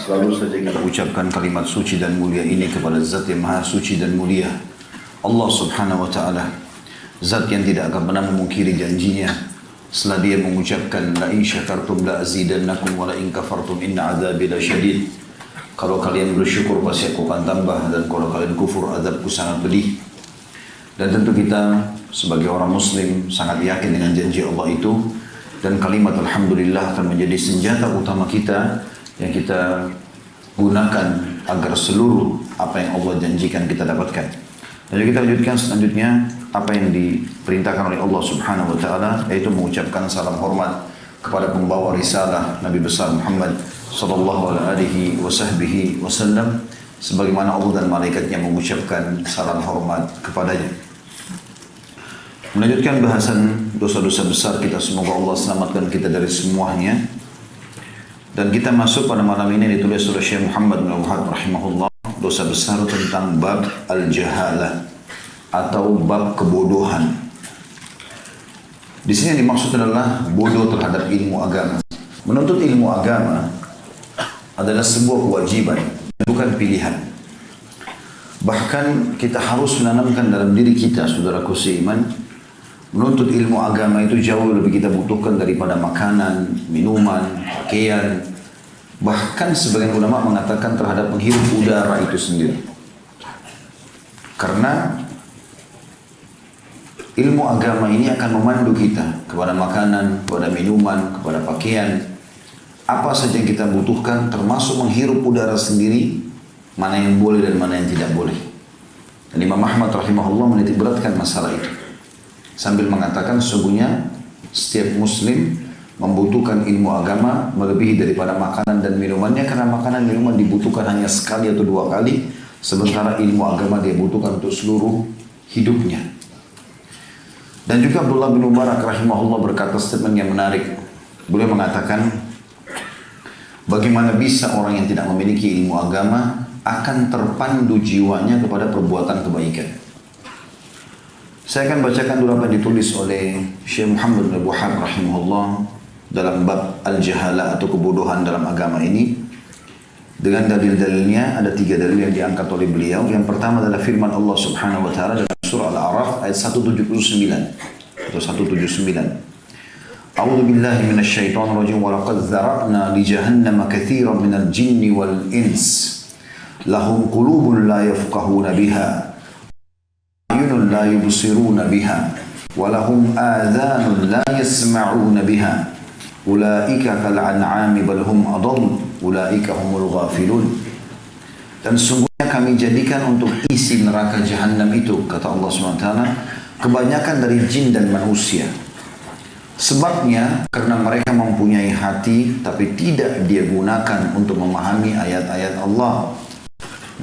Selalu saja kita ucapkan kalimat suci dan mulia ini kepada Zat yang Maha Suci dan Mulia, Allah Subhanahu wa Ta'ala. Zat yang tidak akan pernah memungkiri janjinya setelah dia mengucapkan la in syakartum la azidannakum wa la in kafartum inna adzabi lasyadid. Kalau kalian bersyukur pasti aku akan tambah, dan kalau kalian kufur azabku sangat pedih. Dan tentu kita sebagai orang muslim sangat yakin dengan janji Allah itu, dan kalimat alhamdulillah akan menjadi senjata utama kita yang kita gunakan agar seluruh apa yang Allah janjikan kita dapatkan. Dan kita lanjutkan selanjutnya apa yang diperintahkan oleh Allah Subhanahu wa Ta'ala, yaitu mengucapkan salam hormat kepada pembawa risalah Nabi besar Muhammad sallallahu alaihi wasallam, sebagaimana Allah dan malaikatnya mengucapkan salam hormat kepadanya. Melanjutkan bahasan dosa-dosa besar kita, semoga Allah selamatkan kita dari semuanya. Dan kita masuk pada malam ini ditulis oleh Syekh Muhammad bin Wahab rahimahullah, dosa besar tentang bab al-jahalah atau bab kebodohan. Di sini yang dimaksud adalah bodoh terhadap ilmu agama. Menuntut ilmu agama adalah sebuah kewajiban, bukan pilihan. Bahkan kita harus menanamkan dalam diri kita, saudaraku seiman, menuntut ilmu agama itu jauh lebih kita butuhkan daripada makanan, minuman, pakaian. Bahkan sebagian ulama mengatakan terhadap menghirup udara itu sendiri. Karena ilmu agama ini akan memandu kita kepada makanan, kepada minuman, kepada pakaian. Apa saja yang kita butuhkan, termasuk menghirup udara sendiri, mana yang boleh dan mana yang tidak boleh. Dan Imam Ahmad rahimahullah menitik beratkan masalah itu, sambil mengatakan sesungguhnya setiap muslim membutuhkan ilmu agama melebihi daripada makanan dan minumannya, karena makanan dan minuman dibutuhkan hanya sekali atau dua kali, sementara ilmu agama dia butuhkan untuk seluruh hidupnya. Dan juga Abdullah bin Mubarak rahimahullah berkata statement yang menarik. Beliau mengatakan, bagaimana bisa orang yang tidak memiliki ilmu agama akan terpandu jiwanya kepada perbuatan kebaikan. Saya akan bacakan dulu apa yang ditulis oleh Syekh Muhammad bin Wahab rahimahullah dalam bab al-jahalah atau kebodohan dalam agama ini. Dengan dalil-dalilnya, ada 3 dalil yang diangkat oleh beliau. Yang pertama adalah firman Allah Subhanahu wa Ta'ala dalam surah Al-A'raf ayat 179 atau 179. A'udzu billahi minasyaitonir rajim, wa laqad dzara'na li jahannama katsiran minal jinni wal ins lahum qulubun la yafqahuna biha a'yunun la yubsiruna biha wa lahum adhanun la yasma'una biha ulaika kal an'ami bal hum adall ulaika humul ghafilun. Dan sungguhnya kami jadikan untuk isi neraka jahanam itu, kata Allah SWT, kebanyakan dari jin dan manusia. Sebabnya karena mereka mempunyai hati tapi tidak dia gunakan untuk memahami ayat-ayat Allah.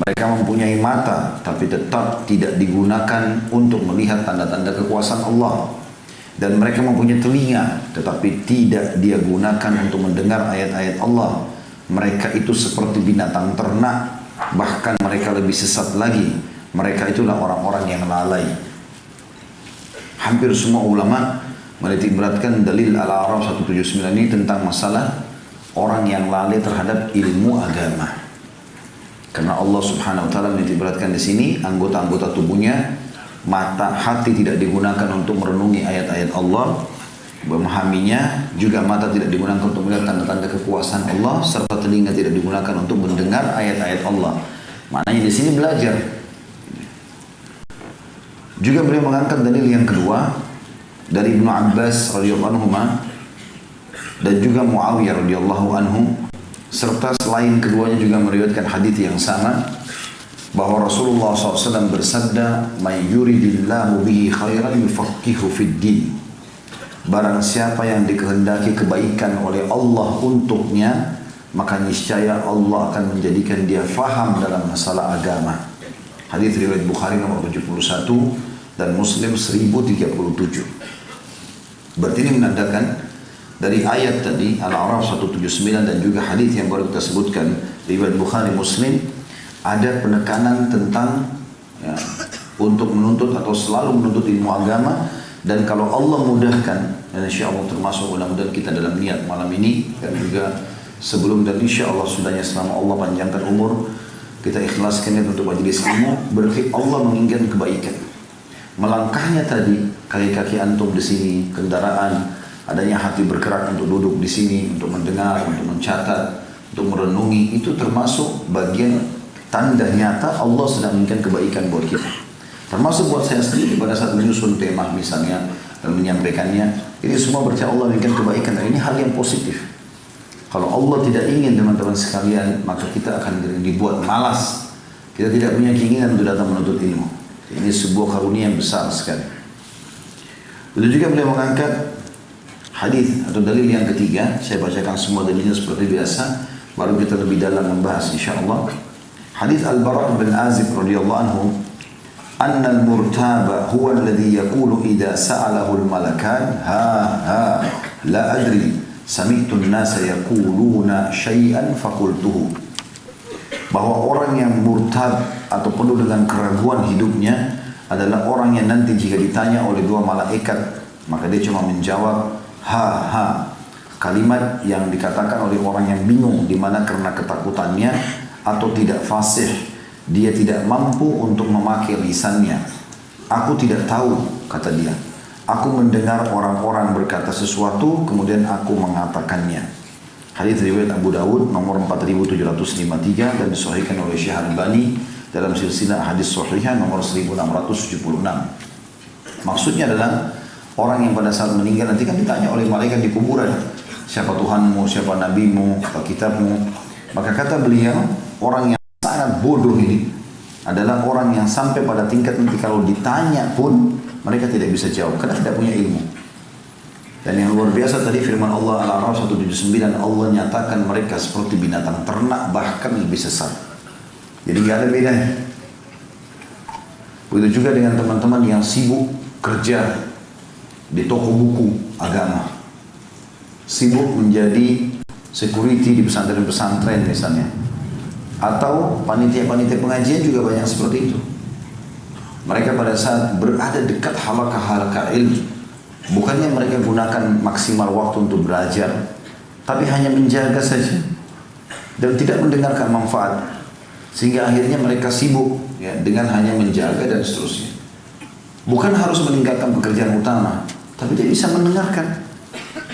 Mereka mempunyai mata tapi tetap tidak digunakan untuk melihat tanda-tanda kekuasaan Allah. Dan mereka mempunyai telinga tetapi tidak dia gunakan untuk mendengar ayat-ayat Allah. Mereka itu seperti binatang ternak, bahkan mereka lebih sesat lagi. Mereka itulah orang-orang yang lalai. Hampir semua ulama menitik beratkan dalil Al-A'raf 179 ini tentang masalah orang yang lalai terhadap ilmu agama. Karena Allah Subhanahu wa Ta'ala menitik beratkan di sini anggota-anggota tubuhnya, mata, hati tidak digunakan untuk merenungi ayat-ayat Allah, memahaminya, juga mata tidak digunakan untuk melihat tanda-tanda kekuasaan Allah, serta telinga tidak digunakan untuk mendengar ayat-ayat Allah. Maknanya di sini belajar. Juga beliau mengangkat dalil yang kedua dari Ibnu Abbas radhiyallahu anhu dan juga Muawiyah radhiyallahu anhu, serta selain keduanya juga meriwayatkan hadis yang sama, bahwa Rasulullah SAW bersabda, "Man yuridillahu bihi khairan yufaqihu fid din." Barang siapa yang dikehendaki kebaikan oleh Allah untuknya, maka niscaya Allah akan menjadikan dia faham dalam masalah agama. Hadis riwayat Bukhari nomor 71 dan Muslim 1037. Berarti ini menandakan dari ayat tadi Al-A'raf 179 dan juga hadis yang baru kita sebutkan riwayat Bukhari Muslim, ada penekanan tentang untuk menuntut atau selalu menuntut ilmu agama. Dan kalau Allah mudahkan, dan insya Allah termasuk mudah-mudahan kita dalam niat malam ini, dan juga sebelum dan insya Allah sudahnya selama Allah panjangkan umur, kita ikhlaskan untuk majelis ilmu, berarti Allah menginginkan kebaikan. Melangkahnya tadi, kaki-kaki antum di sini, kendaraan, adanya hati bergerak untuk duduk di sini, untuk mendengar, untuk mencatat, untuk merenungi, itu termasuk bagian tanda nyata Allah sedang menginginkan kebaikan buat kita. Termasuk buat saya sendiri pada saat menyusun tema misalnya dan menyampaikannya, ini semua berarti Allah menginginkan kebaikan, dan ini hal yang positif. Kalau Allah tidak ingin teman-teman sekalian, maka kita akan dibuat malas. Kita tidak punya keinginan untuk datang menuntut ilmu. Ini sebuah karunia yang besar sekali. Begitu juga beliau mengangkat hadis atau dalil yang ketiga. Saya bacakan semua dalilnya seperti biasa, baru kita lebih dalam membahas insyaAllah. Hadis Al-Bara' bin Azib radhiyallahu anhu, "Anna al-murtaba huwa alladhi yaqulu idza sa'alahu al-malakan ha la adri. Sami'tu an-nasa yaquluna syai'an faqultuhu." Bahwa orang yang murtad atau penuh dengan keraguan hidupnya adalah orang yang nanti jika ditanya oleh dua malaikat, maka dia cuma menjawab ha. Kalimat yang dikatakan oleh orang yang bingung, di mana karena ketakutannya atau tidak fasih, dia tidak mampu untuk memakai lisannya. "Aku tidak tahu," kata dia. "Aku mendengar orang-orang berkata sesuatu, kemudian aku mengatakannya." Hadis riwayat Abu Dawud nomor 4753 dan disahihkan oleh Syekh Al-Albani dalam silsilah hadis sahihah nomor 1676. Maksudnya adalah orang yang pada saat meninggal nanti kan ditanya oleh malaikat di kuburan, siapa Tuhanmu, siapa nabimu, apa kitabmu. Maka kata beliau, orang yang sangat bodoh ini adalah orang yang sampai pada tingkat nanti kalau ditanya pun mereka tidak bisa jawab karena tidak punya ilmu. Dan yang luar biasa tadi firman Allah Al-A'raf 179, Allah nyatakan mereka seperti binatang ternak, bahkan lebih sesat. Jadi gak ada bedanya. Begitu juga dengan teman-teman yang sibuk kerja di toko buku agama, sibuk menjadi security di pesantren-pesantren misalnya, atau panitia-panitia pengajian juga banyak seperti itu. Mereka pada saat berada dekat halaqah-halaqah ilmu, bukannya mereka gunakan maksimal waktu untuk belajar, tapi hanya menjaga saja dan tidak mendengarkan manfaat, sehingga akhirnya mereka sibuk ya, dengan hanya menjaga dan seterusnya. Bukan harus meninggalkan pekerjaan utama, tapi dia bisa mendengarkan.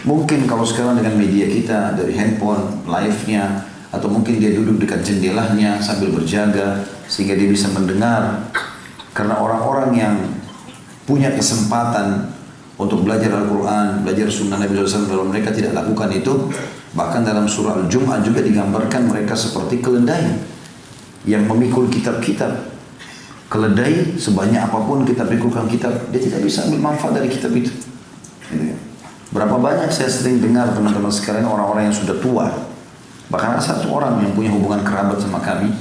Mungkin kalau sekarang dengan media kita dari handphone, live-nya, atau mungkin dia duduk dekat jendelanya sambil berjaga sehingga dia bisa mendengar. Karena orang-orang yang punya kesempatan untuk belajar Al-Quran, belajar sunnah Nabi SAW, kalau mereka tidak lakukan itu, bahkan dalam surah Al-Jum'ah juga digambarkan mereka seperti keledai yang memikul kitab-kitab. Keledai sebanyak apapun kita pikulkan kitab, dia tidak bisa ambil manfaat dari kitab itu. Berapa banyak saya sering dengar teman-teman sekalian orang-orang yang sudah tua, bahkan ada satu orang yang punya hubungan kerabat sama kami,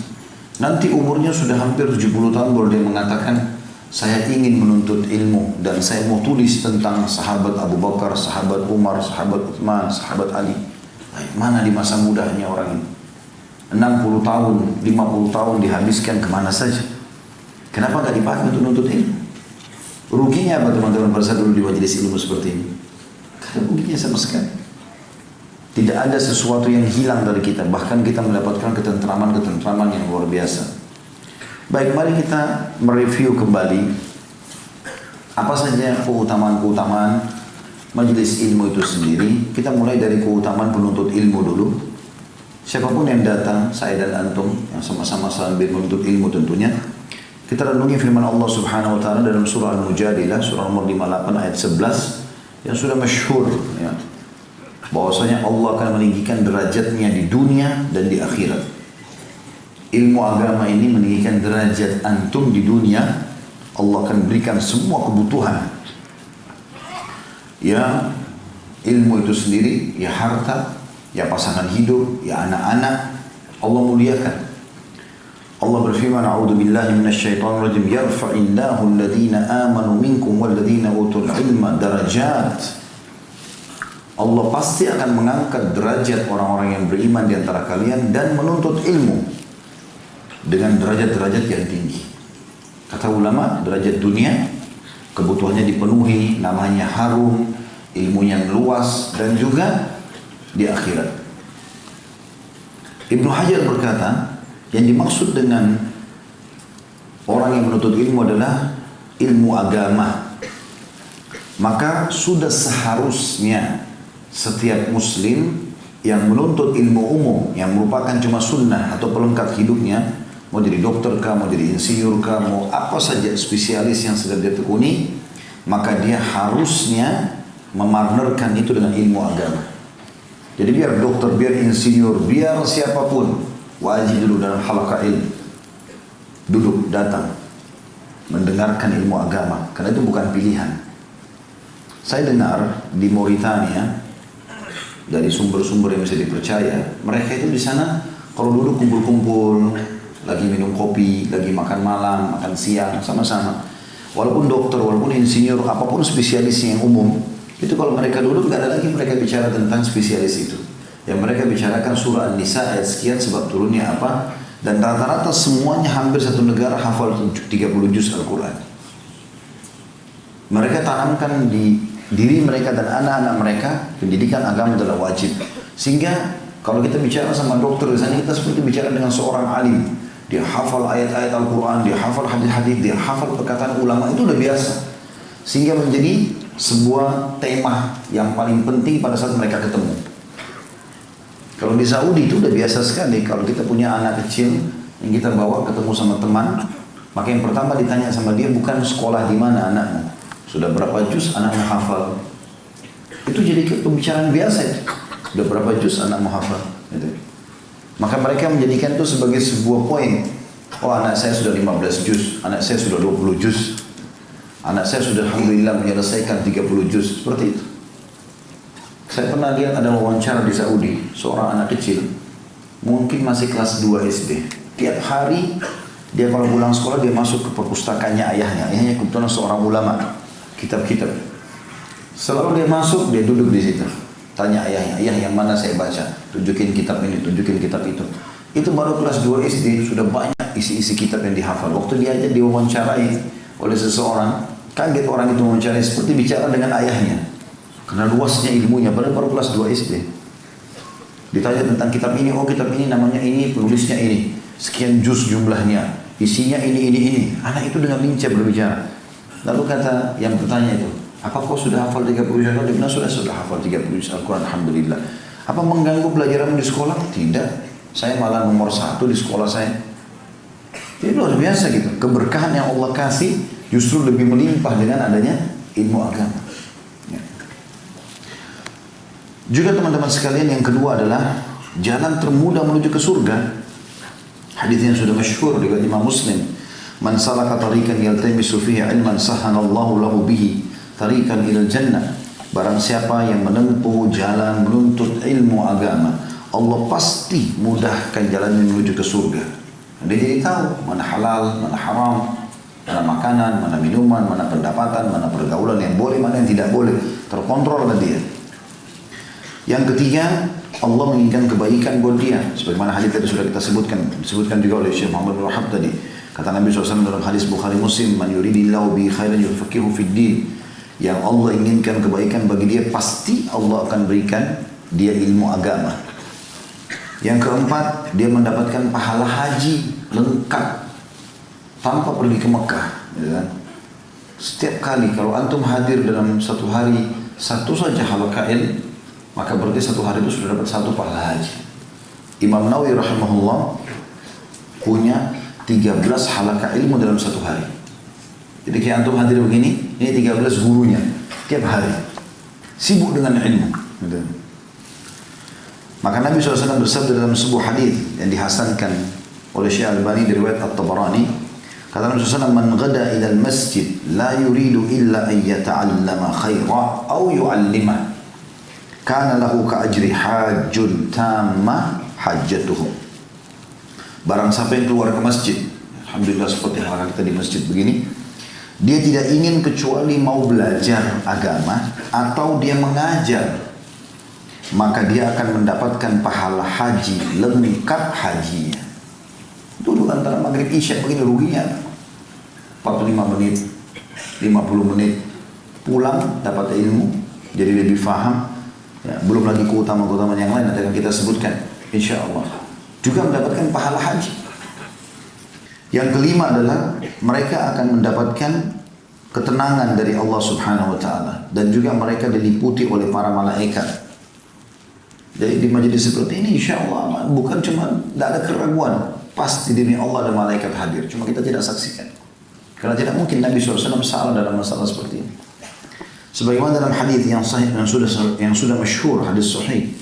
nanti umurnya sudah hampir 70 tahun baru dia mengatakan, "Saya ingin menuntut ilmu dan saya mau tulis tentang sahabat Abu Bakar, sahabat Umar, sahabat Uthman, sahabat Ali." Mana di masa mudanya orang ini? 60 tahun, 50 tahun dihabiskan kemana saja? Kenapa gak dipakai untuk menuntut ilmu? Ruginya apa teman-teman pada saat dulu di majelis ilmu seperti ini? Gak ada ruginya sama sekali. Tidak ada sesuatu yang hilang dari kita, bahkan kita mendapatkan ketentraman-ketentraman yang luar biasa. Baik, mari kita mereview kembali apa saja keutamaan-keutamaan majelis ilmu itu sendiri. Kita mulai dari keutamaan penuntut ilmu dulu. Siapapun yang datang, saya dan antum yang sama-sama sambil menuntut ilmu tentunya, kita renungi firman Allah Subhanahu wa taala dalam surah Al-Mujadilah, surah nomor 58 ayat 11 yang sudah masyhur ya. Bahwasanya Allah akan meninggikan derajatnya di dunia dan di akhirat. Ilmu agama ini meninggikan derajat antum di dunia. Allah akan berikan semua kebutuhan. Ya ilmu itu sendiri, ya harta, ya pasangan hidup, ya anak-anak, Allah muliakan. Allah berfirman, "A'udzu billahi minasyaitonir rajim. Yarfa'illahu alladhina amanu minkum walladhina utul ilma darajat." Allah pasti akan mengangkat derajat orang-orang yang beriman di antara kalian dan menuntut ilmu dengan derajat-derajat yang tinggi. Kata ulama, derajat dunia kebutuhannya dipenuhi, namanya harum, ilmunya luas, dan juga di akhirat. Ibnu Hajar berkata, yang dimaksud dengan orang yang menuntut ilmu adalah ilmu agama. Maka sudah seharusnya setiap muslim yang menuntut ilmu umum yang merupakan cuma sunnah atau pelengkap hidupnya, mau jadi dokter kah, mau jadi insinyur kah, mau apa saja spesialis yang sedang dia tekuni, maka dia harusnya memartnerkan itu dengan ilmu agama. Jadi biar dokter, biar insinyur, biar siapapun wajib duduk dalam halaqah ilmu, duduk, datang mendengarkan ilmu agama, karena itu bukan pilihan. Saya dengar di Mauritania dari sumber-sumber yang bisa dipercaya, mereka itu di sana kalau duduk kumpul-kumpul, lagi minum kopi, lagi makan malam, makan siang, sama-sama. Walaupun dokter, walaupun insinyur, apapun spesialis yang umum, itu kalau mereka duduk gak ada lagi mereka bicara tentang spesialis itu. Yang mereka bicarakan surah An-Nisa ayat sekian sebab turunnya apa, dan rata-rata semuanya hampir satu negara hafal 30 juz Al-Quran. Mereka tanamkan di diri mereka dan anak-anak mereka, pendidikan agama adalah wajib. Sehingga kalau kita bicara sama dokter di sana, kita seperti bicara dengan seorang alim. Dia hafal ayat-ayat Al-Quran, dia hafal hadis-hadis, dia hafal perkataan ulama, itu udah biasa. Sehingga menjadi sebuah tema yang paling penting pada saat mereka ketemu. Kalau di Saudi itu udah biasa sekali, kalau kita punya anak kecil yang kita bawa ketemu sama teman, maka yang pertama ditanya sama dia bukan sekolah di mana anakmu, sudah berapa juz anakmu hafal. Itu jadi pembicaraan biasa itu. Sudah berapa juz anakmu hafal gitu. Maka mereka menjadikan itu sebagai sebuah poin. Oh, anak saya sudah 15 juz, anak saya sudah 20 juz, anak saya sudah alhamdulillah menyelesaikan 30 juz, seperti itu. Saya pernah lihat ada wawancara di Saudi, seorang anak kecil, mungkin masih kelas 2 SD. Tiap hari dia kalau pulang sekolah dia masuk ke perpustakaannya ayahnya. Ayahnya kebetulan seorang ulama, kitab-kitab. Selalu dia masuk, dia duduk di situ. Tanya ayahnya, ayah yang mana saya baca? Tunjukin kitab ini, tunjukin kitab itu. Itu baru kelas 2 SD, sudah banyak isi-isi kitab yang dihafal. Waktu dia aja diwawancarai oleh seseorang, kaget orang itu mewawancarai seperti bicara dengan ayahnya. Karena luasnya ilmunya, baru kelas 2 SD. Ditanya tentang kitab ini, oh kitab ini namanya ini, penulisnya ini. Sekian juz jumlahnya, isinya ini. Anak itu dengan lincah berbicara. Lalu kata yang bertanya itu, apa kau sudah hafal 30 juz? Dia bilang sudah hafal 30 juz Al-Quran, alhamdulillah. Apa mengganggu pelajaran di sekolah? Tidak. Saya malah nomor 1 di sekolah saya. Jadi luar biasa gitu. Keberkahan yang Allah kasih justru lebih melimpah dengan adanya ilmu agama. Ya. Juga teman-teman sekalian, yang kedua adalah jalan termudah menuju ke surga. Hadis yang sudah masyhur dengan Imam Muslim. Man salaka tariqan yaltamisu fihi ilman sahanallahu lahu bihi tariqan ilal jannah. Barang siapa yang menempuh jalan menuntut ilmu agama, Allah pasti mudahkan jalannya menuju ke surga. Dia jadi tahu mana halal, mana haram, mana makanan, mana minuman, mana pendapatan, mana pergaulan yang boleh, mana yang tidak boleh. Terkontrol oleh dia. Yang ketiga, Allah menginginkan kebaikan buat dia. Sebagaimana hadis tadi sudah kita sebutkan, disebutkan juga oleh Syekh Muhammad bin Wahab tadi. Kata Nabi SAW dalam hadis Bukhari Muslim, man yuridillahu bihi khairan yufaqihu fid din. Yang Allah inginkan kebaikan bagi dia, pasti Allah akan berikan dia ilmu agama. Yang keempat, dia mendapatkan pahala haji lengkap tanpa pergi ke Mekah. Ya. Setiap kali kalau antum hadir dalam satu hari satu saja halaqah ilmu, maka berarti satu hari itu sudah dapat satu pahala haji. Imam Nawawi rahimahullah punya 13 halaqah ilmu dalam satu hari. Jadi kayak antum hadir begini, ini 13 gurunya tiap hari sibuk dengan ilmu. Gitu. Maka Nabi SAW bersabda dalam sebuah hadis yang dihasankan oleh Syekh Al-Albani dari riwayat At-Tabarani, kata Nabi SAW, man ghada ila al-masjid la yuridu illa an yata'allama khaira aw yu'allima kana lahu ka ajri hajjun tamma hajjatuhu. Barang siapa yang keluar ke masjid, alhamdulillah seperti halaqah kita di masjid begini, dia tidak ingin kecuali mau belajar agama atau dia mengajar, maka dia akan mendapatkan pahala haji lengkap hajinya. Dulu antara maghrib isya begini ruginya 45 menit, 50 menit, pulang dapat ilmu, jadi lebih faham. Ya, belum lagi keutamaan yang lain nanti akan kita sebutkan, insya Allah. juga mendapatkan pahala haji. Yang kelima adalah mereka akan mendapatkan ketenangan dari Allah Subhanahu wa taala dan juga mereka diliputi oleh para malaikat. Jadi di majelis seperti ini insya Allah bukan cuma tidak ada keraguan, pasti demi Allah ada malaikat hadir, cuma kita tidak saksikan. Karena tidak mungkin Nabi SAW salah dalam masalah seperti ini. Sebagaimana dalam hadis yang sahih yang sudah masyhur, hadis sahih.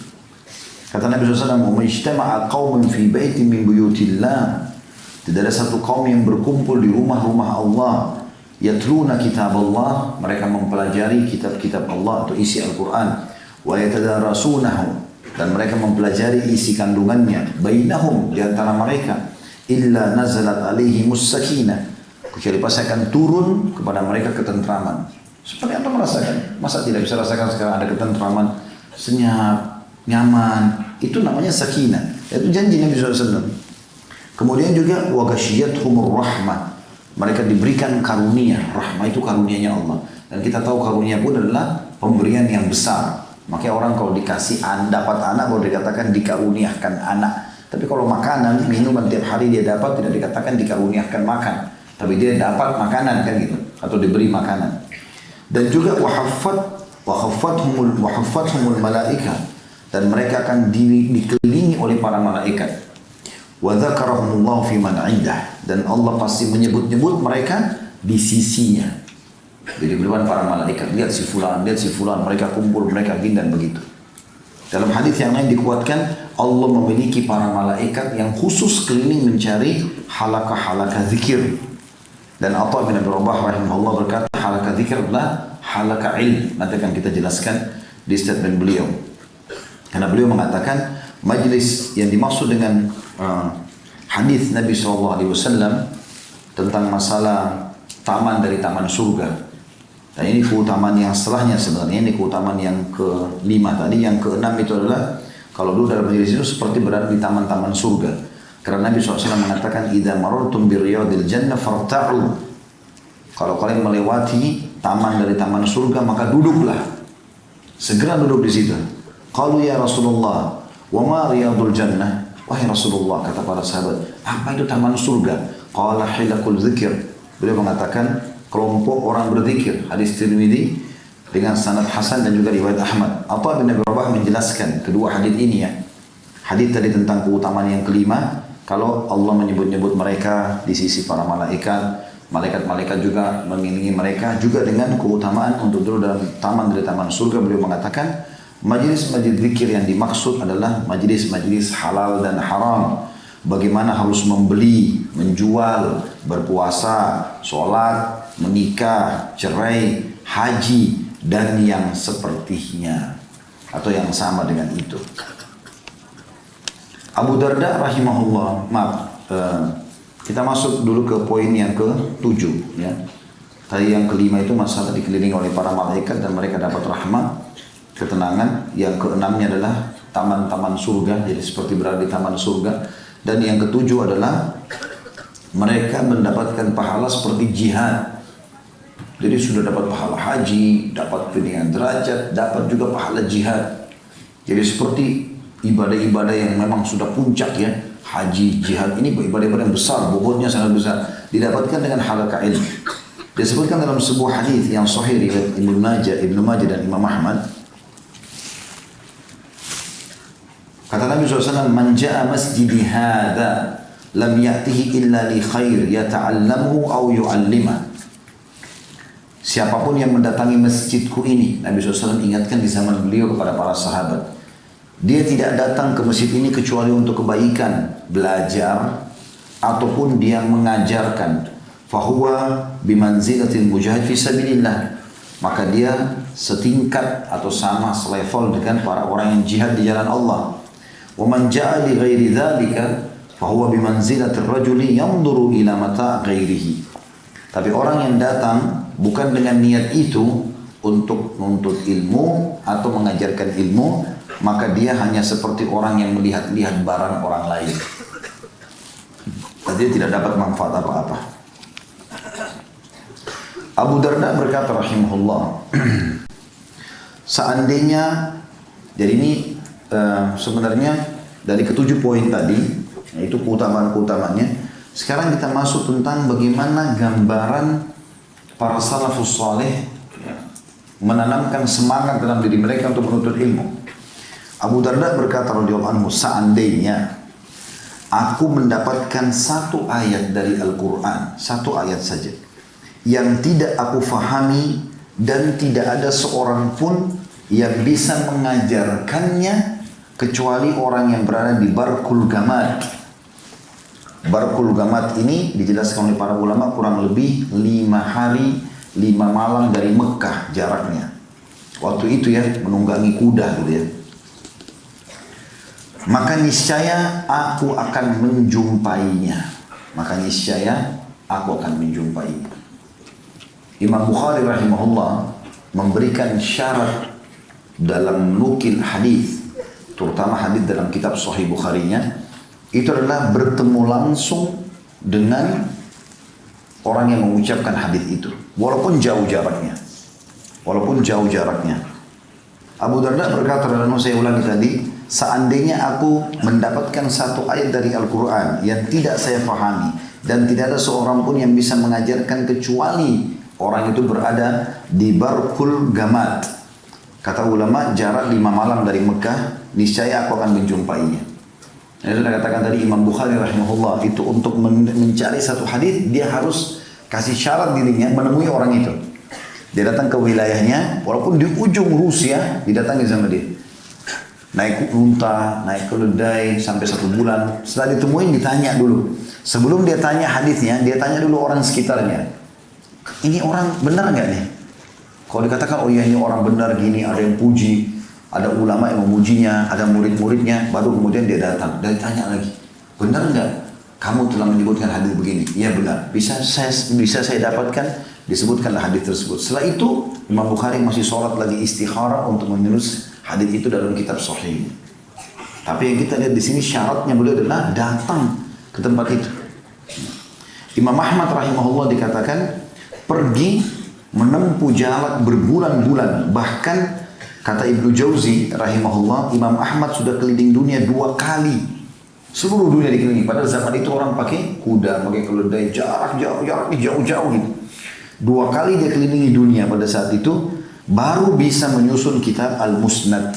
Kata Nabi SAW, "Majtama'a qaumun fi baitin min buyutillah." Tidak ada satu kaum yang berkumpul di rumah-rumah Allah. Yatluna kitab Allah, mereka mempelajari kitab-kitab Allah atau isi Al-Quran. Wa yatadarasunahu, dan mereka mempelajari isi kandungannya. Bainahum, di antara mereka. Illa nazalat alaihimus sakinah, kecuali pasti akan turun kepada mereka ketentraman. Seperti anda merasakan, masa tidak bisa rasakan sekarang ada ketentraman, senyap, nyaman. Itu namanya sakinah. Itu janji Nabi SAW. Kemudian juga waghashiyatuhumur rahmah, mereka diberikan karunia. Rahmah itu karunianya Allah, dan kita tahu karunia pun adalah pemberian yang besar. Makanya orang kalau dikasih dapat anak baru dikatakan dikaruniakan anak. Tapi kalau makanan, minuman tiap hari dia dapat, tidak dikatakan dikaruniakan makan, tapi dia dapat makanan kan gitu, atau diberi makanan. Dan juga wahaffathumul malaika, dan mereka akan dikelilingi oleh para malaikat. Wa dzakarahumullahu fi man 'indah, dan Allah pasti menyebut-nyebut mereka di sisinya. Jadi di depan para malaikat, lihat si fulan, mereka kumpul, mereka gini dan begitu. Dalam hadis yang lain dikuatkan, Allah memiliki para malaikat yang khusus keliling mencari halaqah-halaqah zikir. Dan Atha bin Abi Rabah rahimahullah berkata, halaqah zikir adalah halaqah ilm. Nanti akan kita jelaskan di statement beliau. Karena beliau mengatakan majlis yang dimaksud dengan hadis Nabi SAW tentang masalah taman dari taman surga. Dan ini keutamaan yang setelahnya sebenarnya, ini keutamaan yang kelima tadi. Yang keenam itu adalah kalau dulu dalam majelis itu seperti berada di taman-taman surga. Karena Nabi SAW mengatakan, "Idza marartum bi riyadil jannah farta'u." Kalau kalian melewati taman dari taman surga maka duduklah. Segera duduk di situ. Qalu ya Rasulullah, "Wa ma riyadul jannah?" Wahai Rasulullah, kata para sahabat, apa itu taman surga? Qala hilakul zikir. Beliau mengatakan kelompok orang berzikir. Hadis Tirmidzi dengan sanad hasan dan juga riwayat Ahmad. Atha bin Abi Rabah menjelaskan kedua hadis ini ya. Hadis tadi tentang keutamaan yang kelima, kalau Allah menyebut-nyebut mereka di sisi para malaikat, malaikat-malaikat juga mengiringi mereka, juga dengan keutamaan untuk duduk dalam taman dari taman surga. Beliau mengatakan majelis-majelis zikir yang dimaksud adalah majelis-majelis halal dan haram. Bagaimana harus membeli, menjual, berpuasa, sholat, menikah, cerai, haji, dan yang sepertinya. Atau yang sama dengan itu. Abu Darda rahimahullah, kita masuk dulu ke poin yang ke-7 ya. Tadi yang kelima itu masalah dikelilingi oleh para malaikat dan mereka dapat rahmat, ketenangan. Yang keenamnya adalah taman-taman surga, jadi seperti berada di taman surga. Dan yang ketujuh adalah mereka mendapatkan pahala seperti jihad. Jadi sudah dapat pahala haji, dapat peningkatan derajat, dapat juga pahala jihad. Jadi seperti ibadah-ibadah yang memang sudah puncak ya, haji, jihad ini ibadah-ibadah yang besar, bobotnya sangat besar, didapatkan dengan halaqah ilmu. Disebutkan dalam sebuah hadis yang sahih riwayat Ibnu Majah dan Imam Ahmad. Kata Nabi SAW, "Man ja'a masjidi hadha lam ya'tihi illa li khair yata'allamuhu aw yu'allimah." Siapapun yang mendatangi masjidku ini, Nabi SAW ingatkan di zaman beliau kepada para sahabat, dia tidak datang ke masjid ini kecuali untuk kebaikan, belajar, ataupun dia mengajarkan. Fahuwa bimanzilatil mujahid fi sabilillah. Maka dia setingkat atau sama selevel dengan para orang yang jihad di jalan Allah. Wa man ja'a li ghairi dzalika fahuwa bimanzilatir rajuli yanzuru ila mata' ghairihi. Tapi orang yang datang bukan dengan niat itu untuk menuntut ilmu atau mengajarkan ilmu, maka dia hanya seperti orang yang melihat-lihat barang orang lain. Dia tidak dapat manfaat apa-apa. Abu Darda berkata rahimahullah, seandainya, jadi ini sebenarnya dari ketujuh poin tadi, Nah, itu keutamaan-keutamanya. Sekarang kita masuk tentang bagaimana gambaran para salafus saleh menanamkan semangat dalam diri mereka untuk menuntut ilmu. Abu Darda berkata radhiyallahu anhu, seandainya aku mendapatkan satu ayat dari Al-Quran, satu ayat saja, yang tidak aku fahami dan tidak ada seorang pun yang bisa mengajarkannya kecuali orang yang berada di Barkul Gamad. Barkul Gamad ini dijelaskan oleh para ulama kurang lebih 5 hari 5 malam dari Mekah jaraknya. Waktu itu ya menunggangi kuda gitu ya. Maka niscaya aku akan menjumpainya. Maka niscaya aku akan menjumpainya. Imam Bukhari rahimahullah memberikan syarat dalam nukil hadis, terutama hadis dalam kitab Sahih Bukharinya, itu adalah bertemu langsung dengan orang yang mengucapkan hadis itu, walaupun jauh jaraknya. Walaupun jauh jaraknya. Abu Darda berkata, dan saya ulangi tadi, seandainya aku mendapatkan satu ayat dari Al-Quran yang tidak saya fahami dan tidak ada seorang pun yang bisa mengajarkan kecuali orang itu berada di Barkul Gamad. Kata ulama, jarak 5 malam dari Mekah, niscaya aku akan menjumpainya. Saya sudah katakan tadi, Imam Bukhari rahimahullah itu untuk mencari satu hadis, dia harus kasih syarat dirinya menemui orang itu. Dia datang ke wilayahnya, walaupun di ujung Rusia, didatangi sama dia. Naik unta, naik keledai sampai 1 bulan. Setelah ditemuin, ditanya dulu. Sebelum dia tanya hadisnya, dia tanya dulu orang sekitarnya. Ini orang benar nggak nih? Kalau dikatakan, oh iya ini orang benar gini, ada yang puji, ada ulama yang memujinya, ada murid-muridnya, baru kemudian dia datang dan tanya lagi, benar nggak kamu telah menyebutkan hadis begini? Iya benar. Bisa saya dapatkan? Disebutkanlah hadis tersebut. Setelah itu Imam Bukhari masih sholat lagi istikharah untuk menulis hadis itu dalam kitab Sahih. Tapi yang kita lihat di sini syaratnya beliau adalah datang ke tempat itu. Imam Ahmad rahimahullah dikatakan pergi menempuh jarak berbulan-bulan, bahkan kata Ibnu Jauzi rahimahullah, Imam Ahmad sudah keliling dunia 2 kali. Seluruh dunia dikelilingi. Pada zaman itu orang pakai kuda, pakai keledai, jaraknya jauh-jauh gitu. 2 kali dia kelilingi dunia pada saat itu, baru bisa menyusun kitab Al-Musnad.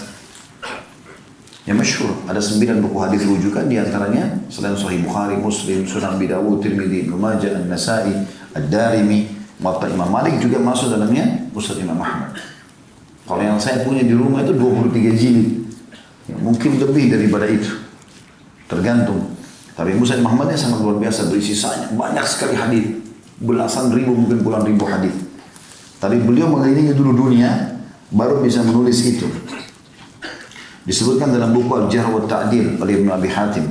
Yang masyhur, ada 9 buku hadis rujukan, diantaranya selain Sahih Bukhari, Muslim, Sunan Abi Dawud, Tirmidzi, Ibnu Majah, An-Nasa'i, Ad-Darimi, Muwatta Imam Malik juga masuk dalamnya Musnad Imam Ahmad. Kalau yang saya punya di rumah itu 23 jilid. Ya, mungkin lebih daripada itu. Tergantung. Tapi Musnad Imam Ahmadnya sangat luar biasa, berisi banyak sekali hadis. Belasan ribu, mungkin puluhan ribu hadis. Tapi beliau mengelilingi dulu dunia, baru bisa menulis itu. Disebutkan dalam buku Al-Jarh wa Ta'dil oleh Ibnu Abi Hatim.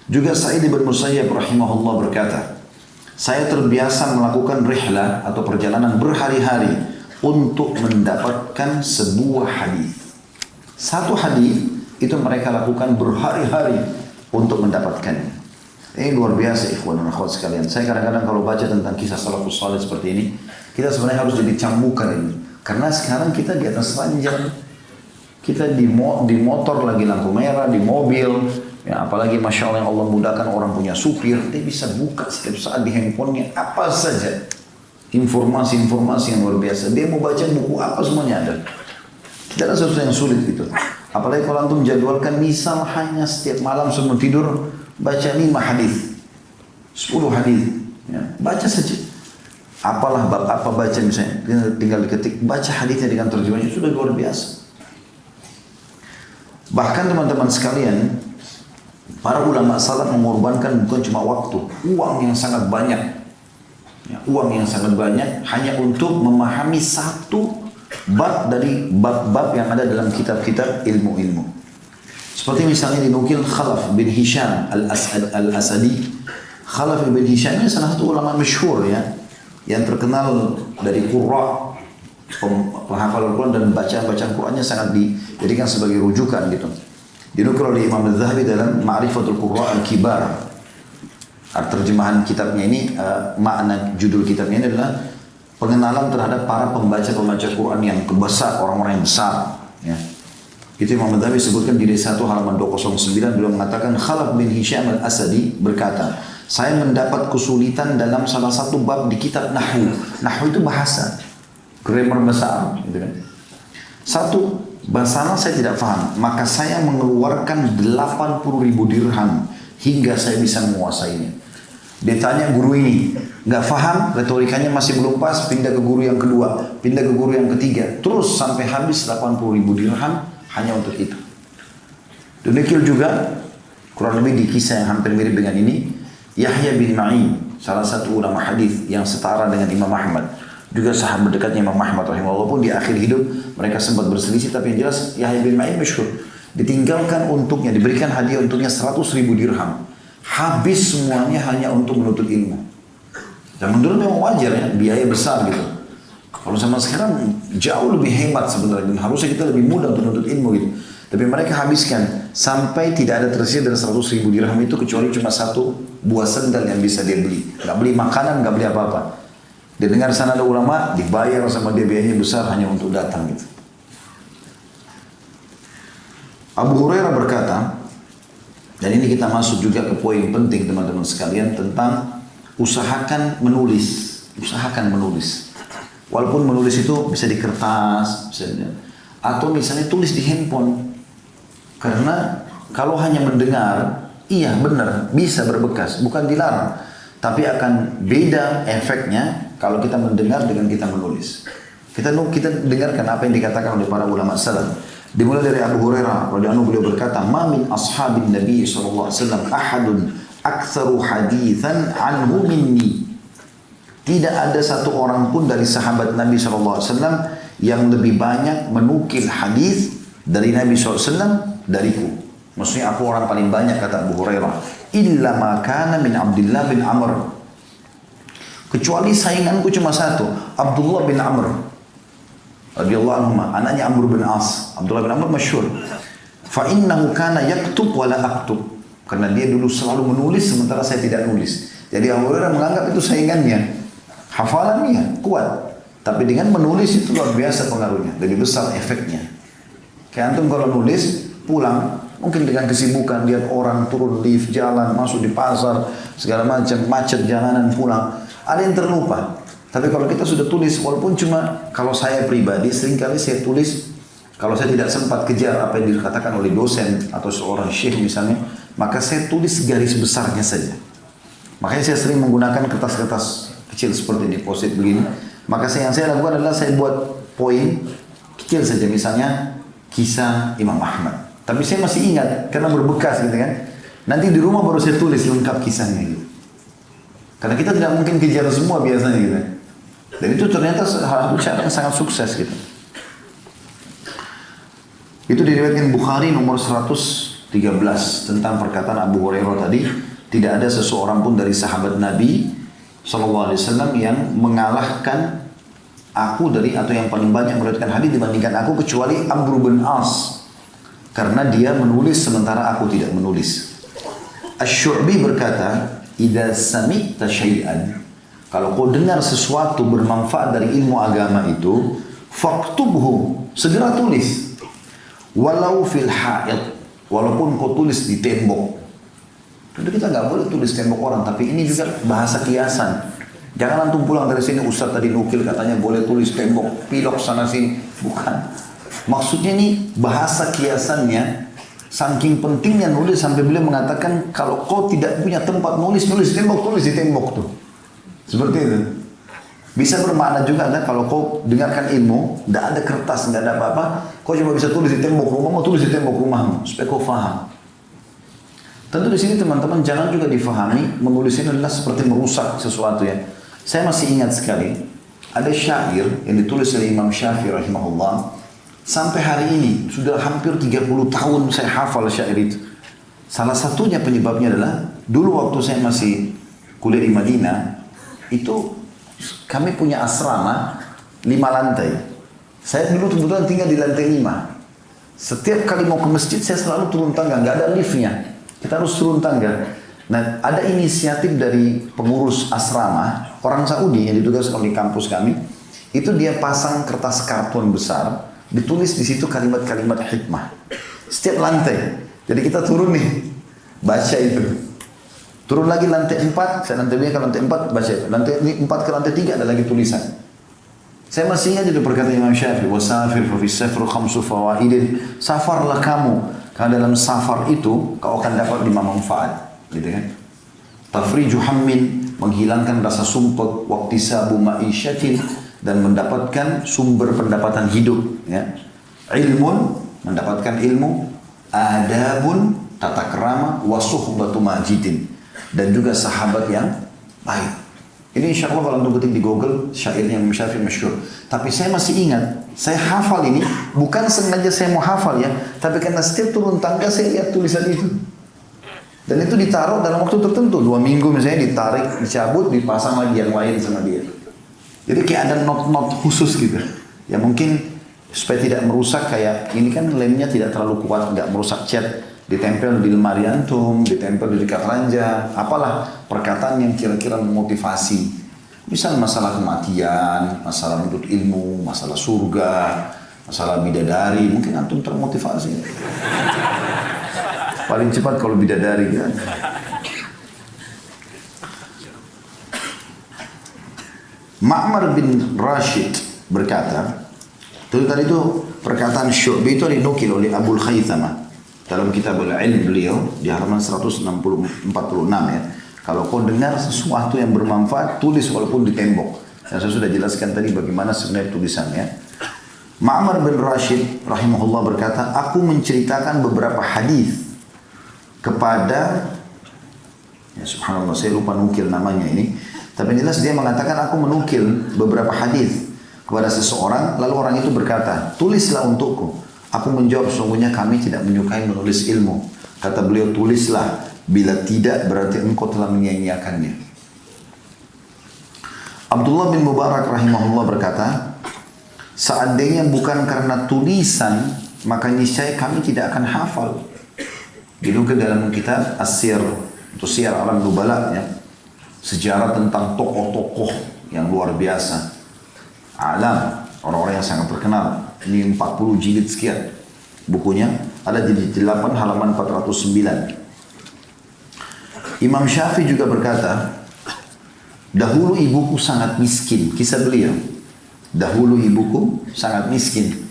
Juga Sa'id bin Musayyab rahimahullah berkata, saya terbiasa melakukan rihlah atau perjalanan berhari-hari untuk mendapatkan sebuah hadis. Satu hadis itu mereka lakukan berhari-hari untuk mendapatkannya. Ini luar biasa ikhwan dan akhwat sekalian. Saya kadang-kadang kalau baca tentang kisah salafus saleh seperti ini, kita sebenarnya harus jadi cambukan ini. Karena sekarang kita di atas ranjang, kita di motor lagi lampu merah, di mobil, ya, apalagi Masya Allah yang Allah mudahkan orang punya supir, dia bisa buka setiap saat di handphonenya apa saja. Informasi-informasi yang luar biasa. Dia mau baca buku apa semuanya ada. Tidak ada sesuatu yang sulit gitu. Apalagi kalau antum jadwalkan misal hanya setiap malam sebelum tidur baca 5 hadis, 10 hadis, ya, baca saja. Apalah bab apa baca misalnya, tinggal diketik baca hadisnya dengan terjemahnya sudah luar biasa. Bahkan teman-teman sekalian, para ulama salaf mengorbankan bukan cuma waktu, uang yang sangat banyak. Ya, uang yang sangat banyak hanya untuk memahami satu bab dari bab-bab yang ada dalam kitab-kitab ilmu-ilmu. Seperti misalnya dinukil Khalaf bin Hisham al-Asadi. Khalaf bin Hisham ini salah satu ulama masyhur ya, yang terkenal dari qurra, penghafal Al-Quran dan bacaan-bacaan Qurannya sangat dijadikan sebagai rujukan gitu. Dinukil oleh Imam Al-Zahabi dalam Ma'rifatul Qurra Al-Kibar. Terjemahan kitabnya ini, makna judul kitabnya ini adalah pengenalan terhadap para pembaca-pembaca Quran yang besar, orang-orang yang besar. Ya. Itu Imam Madhabi sebutkan di D1 halaman 209, beliau mengatakan Khalaf bin Hisham al-Asadi berkata, saya mendapat kesulitan dalam salah satu bab di kitab Nahwu. Nahwu itu bahasa, grammar bahasa Arab, gitu kan. Satu, bahasa Arab saya tidak paham, maka saya mengeluarkan 80.000 dirham hingga saya bisa menguasainya. Dia tanya guru ini, nggak paham, retorikanya masih belum pas, pindah ke guru yang kedua, pindah ke guru yang ketiga, terus sampai habis 80.000 dirham hanya untuk itu. Demikian juga, kurang lebih di kisah yang hampir mirip dengan ini, Yahya bin Ma'in, salah satu ulama hadis yang setara dengan Imam Ahmad, juga sahabat dekatnya Imam Ahmad rahimahullah, walaupun di akhir hidup mereka sempat berselisih, tapi yang jelas Yahya bin Ma'in masyhur. Ditinggalkan untuknya, diberikan hadiah untuknya 100.000 dirham. Habis semuanya hanya untuk menuntut ilmu. Zaman dulu memang wajar ya, biaya besar gitu. Kalau sama sekarang jauh lebih hemat sebenarnya, dan harusnya kita lebih mudah untuk menuntut ilmu gitu. Tapi mereka habiskan sampai tidak ada tersisa dari 100.000 dirham itu kecuali cuma satu buah sendal yang bisa dia beli. Gak beli makanan, gak beli apa-apa. Dia dengar sana ada ulama, dibayar sama dia biayanya besar hanya untuk datang gitu. Abu Hurairah berkata, dan ini kita masuk juga ke poin penting teman-teman sekalian tentang usahakan menulis. Usahakan menulis. Walaupun menulis itu bisa di kertas, bisa atau misalnya tulis di handphone. Karena kalau hanya mendengar, iya benar, bisa berbekas, bukan dilarang. Tapi akan beda efeknya kalau kita mendengar dengan kita menulis. Kita dengarkan apa yang dikatakan oleh para ulama salaf. Dimulai dari Abu Hurairah radhiyallahu anhu, beliau berkata, "Ma min ashabin Nabi sallallahu alaihi wasallam ahadun aktsaru haditsan anhu minni." Tidak ada satu orang pun dari sahabat Nabi sallallahu alaihi wasallam yang lebih banyak menukil hadis dari Nabi sallallahu alaihi wasallam dariku. Maksudnya aku orang paling banyak, kata Abu Hurairah. Illa ma kana min Abdullah bin Amr. Kecuali sainganku cuma satu, Abdullah bin Amr radhiyallahu anhu, anaknya Amr bin As. Abdullah bin Amr masyhur. Fa innahu kana yaktub wa la aktub. Karena dia dulu selalu menulis sementara saya tidak nulis. Jadi Abu Hurairah menganggap itu saingannya. Hafalannya kuat, tapi dengan menulis itu luar biasa pengaruhnya, lebih besar efeknya. Kayak antum kalau nulis pulang, mungkin dengan kesibukan lihat orang turun lift, jalan, masuk di pasar, segala macam, macet jalanan pulang, ada yang terlupa. Tapi kalau kita sudah tulis, walaupun cuma kalau saya pribadi, seringkali saya tulis, kalau saya tidak sempat kejar apa yang dikatakan oleh dosen atau seorang syekh misalnya, maka saya tulis garis besarnya saja. Makanya saya sering menggunakan kertas-kertas kecil seperti ini, post-it begini. Maka yang saya lakukan adalah saya buat poin kecil saja, misalnya kisah Imam Ahmad. Tapi saya masih ingat, karena berbekas gitu kan. Nanti di rumah baru saya tulis lengkap kisahnya gitu. Karena kita tidak mungkin kejar semua biasanya gitu. Dan itu ternyata hal cara yang sangat sukses gitu. Itu diriwayatkan Bukhari nomor 113 tentang perkataan Abu Hurairah tadi, tidak ada seseorang pun dari sahabat Nabi SAW yang mengalahkan aku dari, atau yang paling banyak meriwayatkan hadis dibandingkan aku, kecuali Amr bin As, karena dia menulis sementara aku tidak menulis. Asy-Syu'bi berkata, "Idza sami'ta syai'an," kalau kau dengar sesuatu bermanfaat dari ilmu agama itu, faktubhu, segera tulis. Walau fil ha'id, walaupun kau tulis di tembok. Tentu kita nggak boleh tulis tembok orang, tapi ini juga bahasa kiasan. Jangan antum pulang dari sini, Ustaz tadi nukil katanya boleh tulis tembok, pilok sana sini. Bukan. Maksudnya ini bahasa kiasannya, saking pentingnya nulis sampai beliau mengatakan kalau kau tidak punya tempat nulis, nulis tembok, tulis di tembok tuh. Seperti itu. Bisa bermakna juga ada kalau kau dengarkan ilmu, tidak ada kertas, tidak ada apa-apa, kau cuma bisa tulis di tembok rumahmu, tulis di tembok rumahmu supaya kau faham. Tentu di sini teman-teman jangan juga difahami menulis ini adalah seperti merusak sesuatu ya. Saya masih ingat sekali ada syair yang ditulis oleh Imam Syafi'i rahimahullah. Sampai hari ini sudah hampir 30 tahun saya hafal syair itu. Salah satunya penyebabnya adalah dulu waktu saya masih kuliah di Madinah, itu kami punya asrama 5 lantai. Saya dulu kebetulan tinggal di lantai 5. Setiap kali mau ke masjid saya selalu turun tangga, nggak ada liftnya. Kita harus turun tangga. Nah, ada inisiatif dari pengurus asrama, orang Saudi yang ditugaskan di kampus kami, itu dia pasang kertas karton besar, ditulis di situ kalimat-kalimat hikmah. Setiap lantai. Jadi kita turun nih, baca itu. Turun lagi lantai 4, saya lantai 2 ke lantai 4, baca itu. Lantai 4 ke lantai 3 ada lagi tulisan. Saya masih ingat itu perkataan Imam Syafi'i, wasafir fa fi safar khamsu fawaidin. Safarlah kamu, karena dalam safar itu kau akan dapat 5 manfaat, gitu kan? Tafriju hammin, menghilangkan rasa sumpah, waqtisabu ma'isyatin, dan mendapatkan sumber pendapatan hidup, ya. Ilmun, mendapatkan ilmu, adabun, tata kerama, wasuhbatu majidin, dan juga sahabat yang baik. Ini insya Allah kalau untuk ketik di Google, syairnya Imam Syafi'i masyhur. Tapi saya masih ingat, saya hafal ini, bukan sengaja saya mau hafal ya, tapi karena setiap turun tangga saya lihat tulisan itu. Dan itu ditaruh dalam waktu tertentu, 2 minggu misalnya ditarik, dicabut, dipasang lagi yang lain sama dia. Jadi kayak ada not-not khusus gitu. Ya mungkin supaya tidak merusak, kayak ini kan lemnya tidak terlalu kuat, nggak merusak cat, ditempel di lemari antum, ditempel di dekat ranjang, apalah perkataan yang kira-kira memotivasi. Misal masalah kematian, masalah menuntut ilmu, masalah surga, masalah bidadari, mungkin antum termotivasi. Paling cepat kalau bidadari kan. Ma'mar bin Rashid berkata, tadi itu perkataan Syu'bi itu dinukil oleh Abul Khaythamah dalam kitab Al-Ilm beliau di halaman 146 ya. Kalau kau dengar sesuatu yang bermanfaat, tulis walaupun di tembok. Dan saya sudah jelaskan tadi bagaimana sebenarnya tulisannya. Ma'mar bin Rashid rahimahullah berkata, aku menceritakan beberapa hadis kepada, ya subhanallah saya lupa nukil namanya ini, tapi jelas dia mengatakan aku menukil beberapa hadis kepada seseorang, lalu orang itu berkata, tulislah untukku. Aku menjawab, sungguhnya kami tidak menyukai menulis ilmu. Kata beliau, tulislah, bila tidak berarti engkau telah menyia-nyiakannya. Abdullah bin Mubarak rahimahullah berkata, seandainya bukan karena tulisan, maka niscaya kami tidak akan hafal. Dinukil dalam kitab As-Siyar, itu Siyar Alam Nubala ya, sejarah tentang tokoh-tokoh yang luar biasa, alam, orang-orang yang sangat terkenal. Ini 40 jilid sekian bukunya, ada di 8 halaman 409. Imam Syafi'i juga berkata, dahulu ibuku sangat miskin, kisah beliau. Dahulu ibuku sangat miskin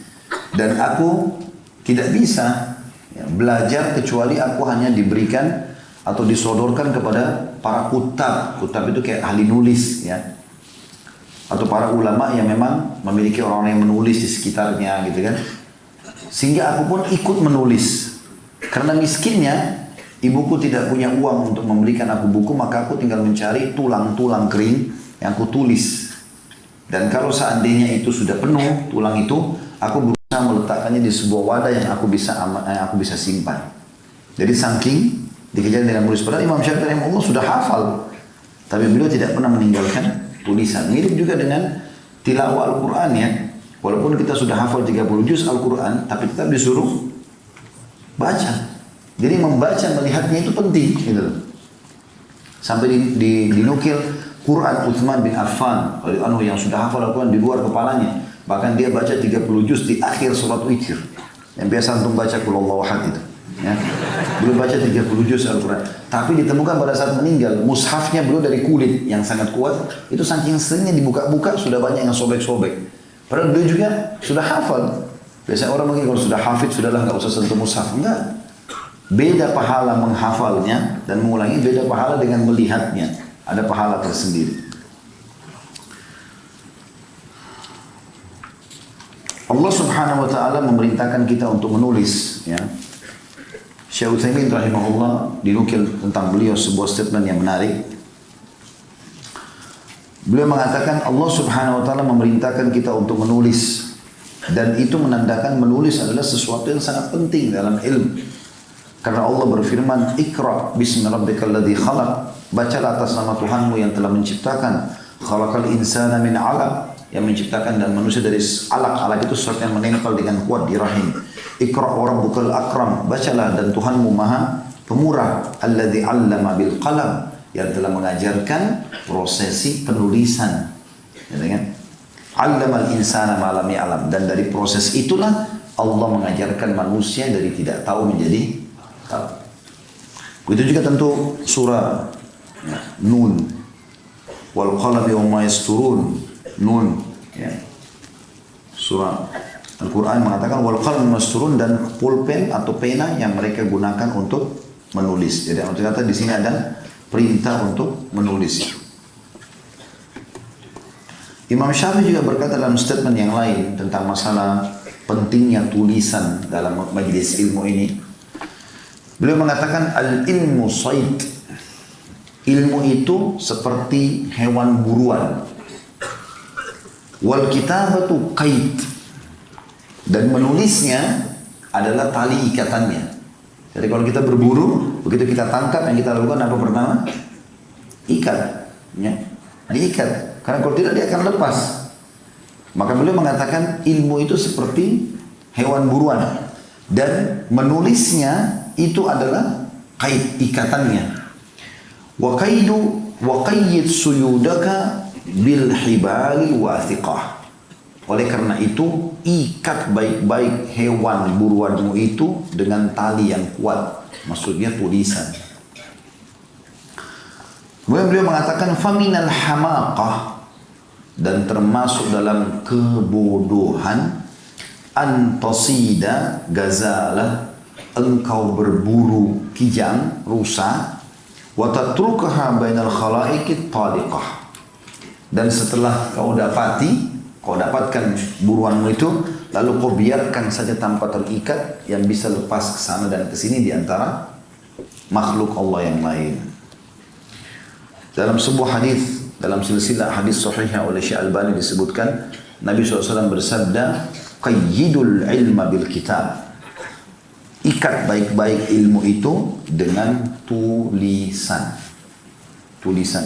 dan aku tidak bisa belajar kecuali aku hanya diberikan atau disodorkan kepada para kutab. Kutab itu kayak ahli nulis ya, atau para ulama yang memang memiliki orang-orang yang menulis di sekitarnya gitu kan. Sehingga aku pun ikut menulis. Karena miskinnya, ibuku tidak punya uang untuk memberikan aku buku, maka aku tinggal mencari tulang-tulang kering yang aku tulis. Dan kalau seandainya itu sudah penuh, tulang itu, aku berusaha meletakkannya di sebuah wadah yang aku bisa simpan. Jadi saking dikejar dengan menulis. Padahal Imam Syafi'i Allah sudah hafal, tapi beliau tidak pernah meninggalkan tulisan. Mirip juga dengan tilawah Al-Quran ya. Walaupun kita sudah hafal 30 juz Al-Quran, tapi tetap disuruh baca. Jadi membaca, melihatnya itu penting gitu. Sampai dinukil Quran Uthman bin Affan yang sudah hafal Al-Quran di luar kepalanya. Bahkan dia baca 30 juz di akhir sholat witir. Yang biasa antum baca Qulhuwallahu ahad itu. Ya. Beliau baca 30 juz Al-Quran. Tapi ditemukan pada saat meninggal, mushafnya beliau dari kulit yang sangat kuat. Itu saking seringnya dibuka-buka, sudah banyak yang sobek-sobek. Padahal beliau juga sudah hafal. Biasanya orang mungkin kalau sudah hafid, sudahlah nggak usah sentuh mushaf. Enggak. Beda pahala menghafalnya dan mengulangi, beda pahala dengan melihatnya. Ada pahala tersendiri. Allah subhanahu wa ta'ala memerintahkan kita untuk menulis ya. Syekh Utsaimin rahimahullah dinukil tentang beliau sebuah statement yang menarik. Beliau mengatakan Allah subhanahu wa ta'ala memerintahkan kita untuk menulis. Dan itu menandakan menulis adalah sesuatu yang sangat penting dalam ilmu. Karena Allah berfirman, Iqra bismi rabbikal ladzi khalaq. Bacalah atas nama Tuhanmu yang telah menciptakan. Khalaqal insana min 'alaq. Yang menciptakan dan manusia dari alaq. Alaq itu sesuatu yang menempel dengan kuat di rahim. Iqra wa rabbukal akram. Bacalah dan Tuhanmu maha pemurah. Alladzi 'allama bil qalam. Yang telah mengajarkan prosesi penulisan. Ya kan? 'Allamal insana ma lam ya'lam. Dan dari proses itulah Allah mengajarkan manusia dari tidak tahu menjadi tahu. Begitu juga tentu surah Nun, wal qalami wa ma yasturun, Nun, ya. Surah Al-Quran mengatakan wal qalami wa ma yasturun, dan pulpen atau pena yang mereka gunakan untuk menulis. Jadi ternyata di sini ada perintah untuk menulis. Imam Syafi'i juga berkata dalam statement yang lain tentang masalah pentingnya tulisan dalam majelis ilmu ini. Beliau mengatakan al-ilmu sayd. Ilmu itu seperti hewan buruan. Wal kitabatu qaid. Dan menulisnya adalah tali ikatannya. Jadi kalau kita berburu, begitu kita tangkap, yang kita lakukan apa pertama? Ikat. Ya. Diikat. Karena kalau tidak dia akan lepas. Maka beliau mengatakan ilmu itu seperti hewan buruan. Dan menulisnya itu adalah kait ikatannya. Wa qayyid suyudaka bil hibali wathiqah. Oleh karena itu, ikat baik-baik hewan buruanmu itu dengan tali yang kuat. Maksudnya tulisan. Kemudian beliau mengatakan faminal hamaqah, dan termasuk dalam kebodohan, antasida gazalah, engkau berburu kijang, rusa, wa tatrukaha bainal khalaiqit taliqah. Dan setelah kau dapatkan buruanmu itu, lalu kau biarkan saja tanpa terikat, yang bisa lepas ke sana dan ke sini di antara makhluk Allah yang lain. Dalam sebuah hadis, dalam silsilah hadis sahihah oleh Syekh Albani disebutkan, Nabi SAW bersabda, qayyidul ilma bil kitab. Ikat baik-baik ilmu itu dengan tulisan. Tulisan.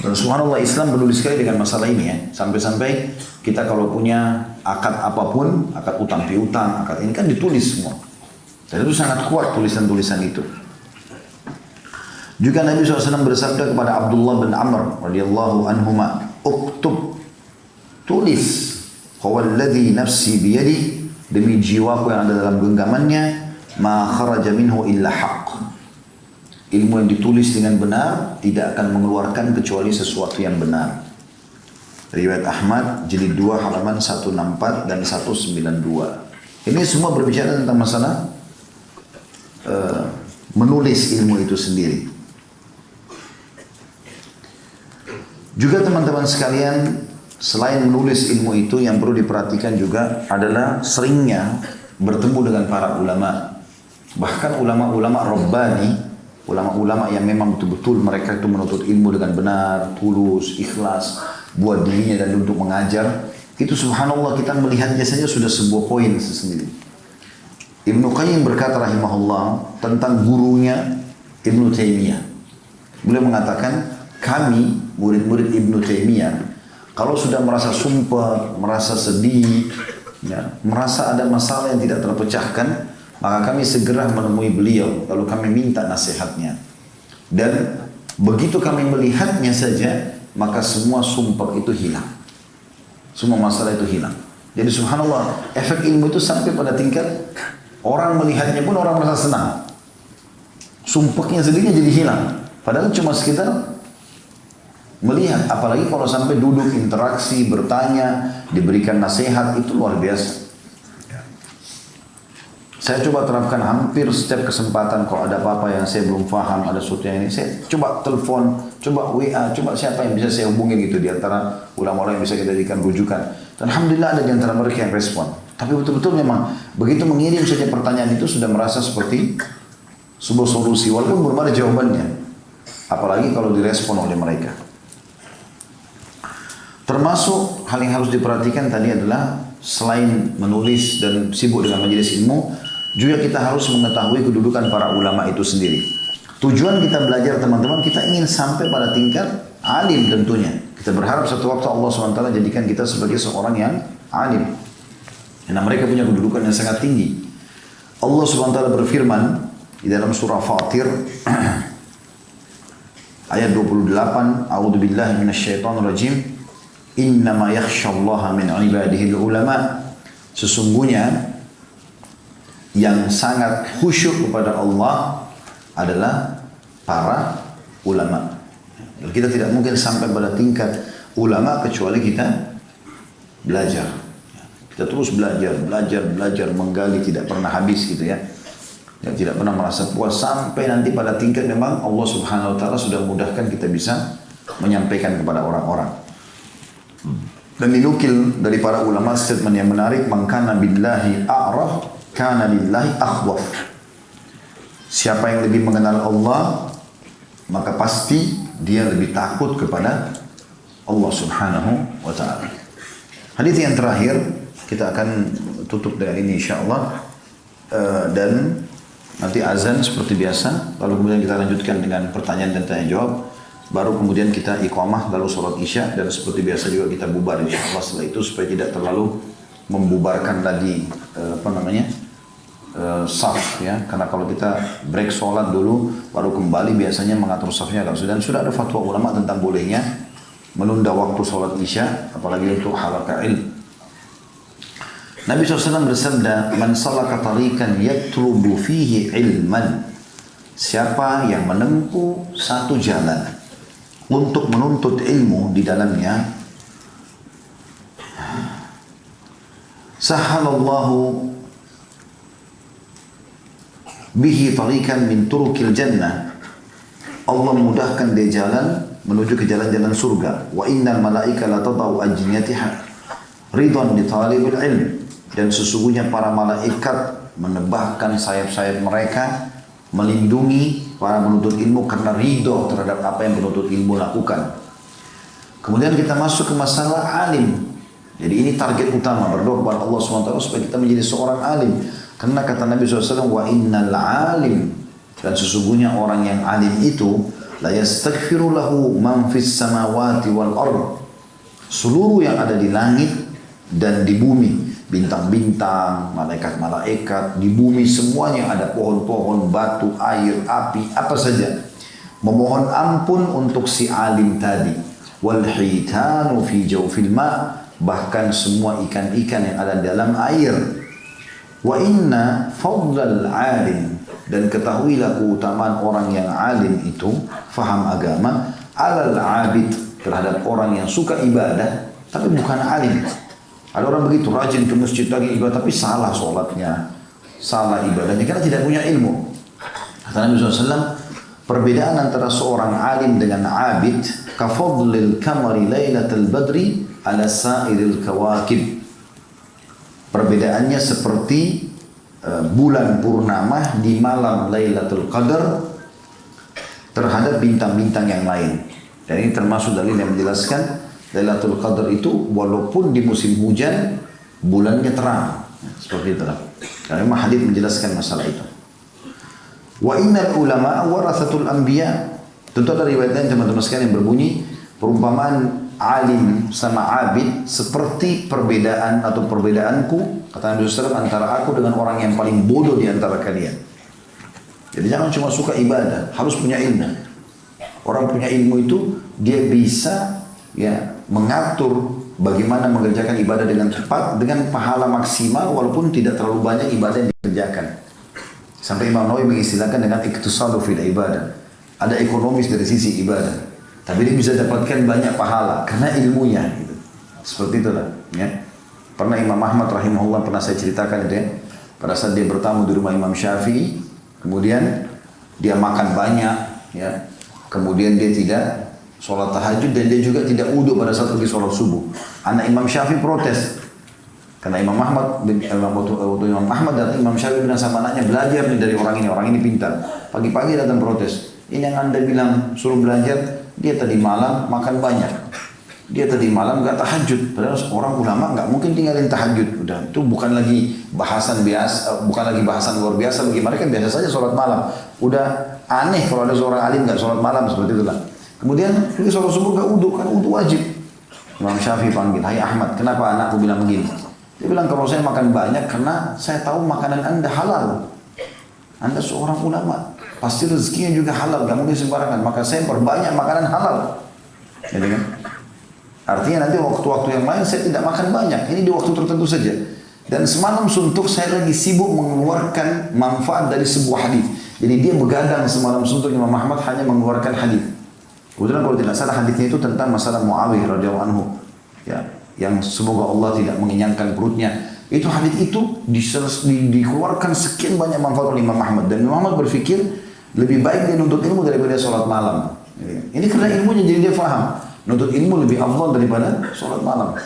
Dan subhanallah, Islam peduli sekali dengan masalah ini ya. Sampai-sampai kita kalau punya akad apapun, akad utang piutang, akad ini kan ditulis semua. Dan itu sangat kuat tulisan-tulisan itu. Juga Nabi SAW bersabda kepada Abdullah bin Amr radhiyallahu anhuma, uktub, tulis, walladhi nafsi biyadi, demi jiwaku yang ada dalam genggamannya, ma kharaja minhu illa haqq. Ilmu yang ditulis dengan benar tidak akan mengeluarkan kecuali sesuatu yang benar. Riwayat Ahmad jilid 2 halaman 164 dan 192. Ini semua berbicara tentang masalah menulis ilmu itu sendiri. Juga teman-teman sekalian, selain menulis ilmu itu, yang perlu diperhatikan juga adalah seringnya bertemu dengan para ulama. Bahkan ulama-ulama Rabbani, ulama-ulama yang memang betul-betul mereka itu menuntut ilmu dengan benar, tulus, ikhlas, buat dirinya dan untuk mengajar. Itu subhanallah, kita melihatnya saja sudah sebuah poin sendiri. Ibnu Qayyim berkata rahimahullah tentang gurunya Ibnu Taimiyah. Beliau mengatakan, kami murid-murid Ibnu Taimiyah kalau sudah merasa sumpah, merasa sedih, ya, merasa ada masalah yang tidak terpecahkan, maka kami segera menemui beliau, lalu kami minta nasihatnya. Dan begitu kami melihatnya saja, maka semua sumpah itu hilang. Semua masalah itu hilang. Jadi subhanallah, efek ilmu itu sampai pada tingkat orang melihatnya pun orang merasa senang. Sumpahnya sendirinya jadi hilang. Padahal cuma sekitar melihat, apalagi kalau sampai duduk, interaksi, bertanya, diberikan nasihat, itu luar biasa. Saya coba terapkan hampir setiap kesempatan. Kalau ada apa-apa yang saya belum paham, ada sesuatu yang ini, saya coba telepon, coba WA, coba siapa yang bisa saya hubungi gitu di antara ulama-ulama yang bisa kita jadikan rujukan. Dan alhamdulillah ada di antara mereka yang respon. Tapi betul-betul memang begitu mengirim saja pertanyaan itu sudah merasa seperti sebuah solusi, walaupun belum ada jawabannya. Apalagi kalau direspon oleh mereka. Termasuk hal yang harus diperhatikan tadi adalah selain menulis dan sibuk dengan majelis ilmu, juga kita harus mengetahui kedudukan para ulama itu sendiri. Tujuan kita belajar teman-teman, kita ingin sampai pada tingkat alim tentunya. Kita berharap satu waktu Allah SWT jadikan kita sebagai seorang yang alim. Karena mereka punya kedudukan yang sangat tinggi. Allah SWT berfirman di dalam surah Fatir ayat 28, A'udzubillahi minasyaitonirrajim. Innama yakhshallaha min ibadihi ulama. Sesungguhnya yang sangat khusyuk kepada Allah adalah para ulama. Dan kita tidak mungkin sampai pada tingkat ulama kecuali kita belajar. Kita terus belajar, menggali tidak pernah habis gitu ya. Tidak pernah merasa puas sampai nanti pada tingkat memang Allah Subhanahu wa taala sudah mudahkan kita bisa menyampaikan kepada orang-orang. Dan dinukil dari para ulama statement yang menarik, man kana billahi a'raf kana lillahi akhwaf. Siapa yang lebih mengenal Allah, maka pasti dia lebih takut kepada Allah Subhanahu wa taala. Hadis yang terakhir kita akan tutup dengan ini insyaallah, dan nanti azan seperti biasa, lalu kemudian kita lanjutkan dengan pertanyaan dan tanya jawab, baru kemudian kita iqamah lalu sholat isya, dan seperti biasa juga kita bubar insyaallah setelah itu supaya tidak terlalu membubarkan lagi saf ya, karena kalau kita break sholat dulu baru kembali biasanya mengatur safnya agak sudah. Dan sudah ada fatwa ulama tentang bolehnya menunda waktu sholat isya apalagi untuk halaqah ilm. Nabi SAW bersabda, man salaka tariqan yatlubu fihi ilman, siapa yang menempuh satu jalan untuk menuntut ilmu di dalamnya, sahalallahu bihi tariqan min turukil jannah, Allah mudahkan dia jalan menuju ke jalan-jalan surga. Wa innal malaika la tadau ajniyatiha ridwan li talibil ilm, dan sesungguhnya para malaikat menebahkan sayap-sayap mereka melindungi para penuntut ilmu karena ridho terhadap apa yang penuntut ilmu lakukan. Kemudian kita masuk ke masalah alim. Jadi ini target utama, berdoa kepada Allah SWT supaya kita menjadi seorang alim. Karena kata Nabi SAW, wa innal alim, dan sesungguhnya orang yang alim itu la yastaghfiru lahu man fis samawati wal ard, seluruh yang ada di langit dan di bumi, bintang-bintang, malaikat-malaikat, di bumi semuanya ada pohon-pohon, batu, air, api, apa saja, memohon ampun untuk si alim tadi. Wal hitanu fi jawfil ma, bahkan semua ikan-ikan yang ada dalam air. Wa inna fadlal alim, dan ketahuilah keutamaan orang yang alim itu, faham agama, alal abid, terhadap orang yang suka ibadah tapi bukan alim. Ada orang begitu, rajin ke masjid lagi ibadah tapi salah sholatnya, salah ibadahnya karena tidak punya ilmu. Kata Nabi SAW, perbedaan antara seorang alim dengan abid kafadlil kamari lailatul badri ala sa'iril kawakib. Perbedaannya seperti bulan purnama di malam Lailatul Qadar terhadap bintang-bintang yang lain. Dan ini termasuk dalil yang menjelaskan Lailatul Qadar itu walaupun di musim hujan bulannya terang. Seperti itulah. Karena memang hadis menjelaskan masalah itu. Wa innal ulama warathatul anbiya. Tentu ada riwayat lain teman-teman sekalian yang berbunyi perumpamaan alim sama abid seperti perbedaan atau perbedaanku, kata Nabi SAW, antara aku dengan orang yang paling bodoh di antara kalian. Jadi jangan cuma suka ibadah, harus punya ilmu. Orang punya ilmu itu dia bisa ya mengatur bagaimana mengerjakan ibadah dengan cepat, dengan pahala maksimal walaupun tidak terlalu banyak ibadah yang dikerjakan. Sampai Imam Nawawi mengistilahkan dengan iktisadu fil ibadah. Ada ekonomis dari sisi ibadah. Tapi dia bisa dapatkan banyak pahala karena ilmunya gitu. Seperti itulah ya. Pernah Imam Ahmad rahimahullah pernah saya ceritakan itu ya. Pada saat dia bertamu di rumah Imam Syafi'i, kemudian dia makan banyak ya. Kemudian dia tidak sholat tahajud dan dia juga tidak wudu pada saat pergi sholat subuh. Anak Imam Syafi'i protes. Karena Imam Ahmad dan Imam Syafi'i bilang sama anaknya, belajar nih dari orang ini pintar. Pagi-pagi datang protes. Ini yang anda bilang suruh belajar, dia tadi malam makan banyak. Dia tadi malam gak tahajud. Padahal orang ulama gak mungkin tinggalin tahajud. Udah, itu bukan lagi bahasan biasa, bukan lagi bahasan luar biasa bagi mereka, biasa saja sholat malam. Udah aneh kalau ada seorang alim gak sholat malam seperti itulah. Kemudian pergi sholat subuh gak wudu, kan wudu wajib. Imam Syafi'i panggil, hai Ahmad, kenapa anakku bilang begini? Dia bilang, kalau saya makan banyak karena saya tahu makanan anda halal. Anda seorang ulama, pasti rezekinya juga halal, gak mungkin sembarangan. Maka saya perbanyak makanan halal. Jadi kan? Artinya nanti waktu-waktu yang lain saya tidak makan banyak. Ini di waktu tertentu saja. Dan semalam suntuk saya lagi sibuk mengeluarkan manfaat dari sebuah hadis. Jadi dia begadang semalam suntuk Imam Ahmad hanya mengeluarkan hadis. Kebetulan kalau tidak salah hadisnya itu tentang masalah Muawiyah radhiyallahu anhu. Ya, yang semoga Allah tidak mengenyangkan perutnya. Itu hadis itu dikeluarkan sekian banyak manfaat oleh Imam Ahmad. Dan Imam Ahmad berpikir lebih baik dia nuntut ilmu daripada sholat malam. Ini karena ilmunya jadi dia faham. Nuntut ilmu lebih afdal daripada sholat malam.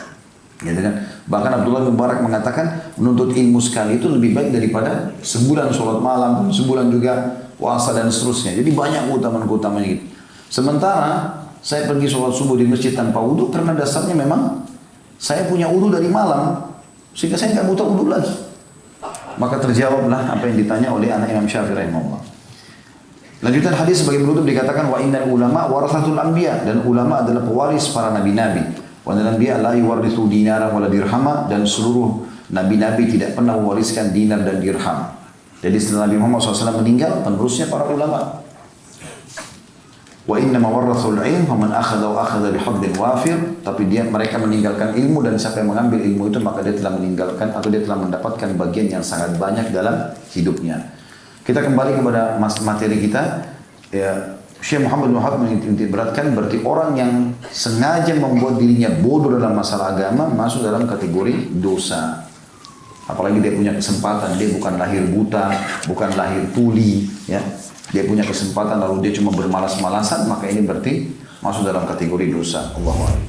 Gitu kan? Bahkan Abdullah bin Mubarak mengatakan menuntut ilmu sekali itu lebih baik daripada sebulan sholat malam, sebulan juga puasa dan seterusnya. Jadi banyak keutamaan-keutamaan gitu. Sementara saya pergi sholat subuh di masjid tanpa wudhu karena dasarnya memang saya punya wudhu dari malam, sehingga saya nggak butuh wudhu lagi. Maka terjawablah apa yang ditanya oleh anak Imam Syafi'i rahimahullah. Lanjutan hadis sebagai penutup dikatakan wa innal ulama warathatul anbiya, dan ulama adalah pewaris para nabi-nabi. Wa innal anbiya la yuwarithu dinara wala dirhama, dan seluruh nabi-nabi tidak pernah mewariskan dinar dan dirham. Jadi setelah Nabi Muhammad SAW meninggal, penerusnya para ulama. Wa inna ma warathul ilm faman akhadha wa akhadha bihadhin wafir, tapi mereka meninggalkan ilmu, dan siapa yang mengambil ilmu itu maka dia telah meninggalkan atau dia telah mendapatkan bagian yang sangat banyak dalam hidupnya. Kita kembali kepada materi kita. Ya, Syekh Muhammad bin Wahab menitikberatkan berarti orang yang sengaja membuat dirinya bodoh dalam masalah agama masuk dalam kategori dosa. Apalagi dia punya kesempatan, dia bukan lahir buta, bukan lahir tuli, ya. Dia punya kesempatan lalu dia cuma bermalas-malasan, maka ini berarti masuk dalam kategori dosa. Allahu a'lam.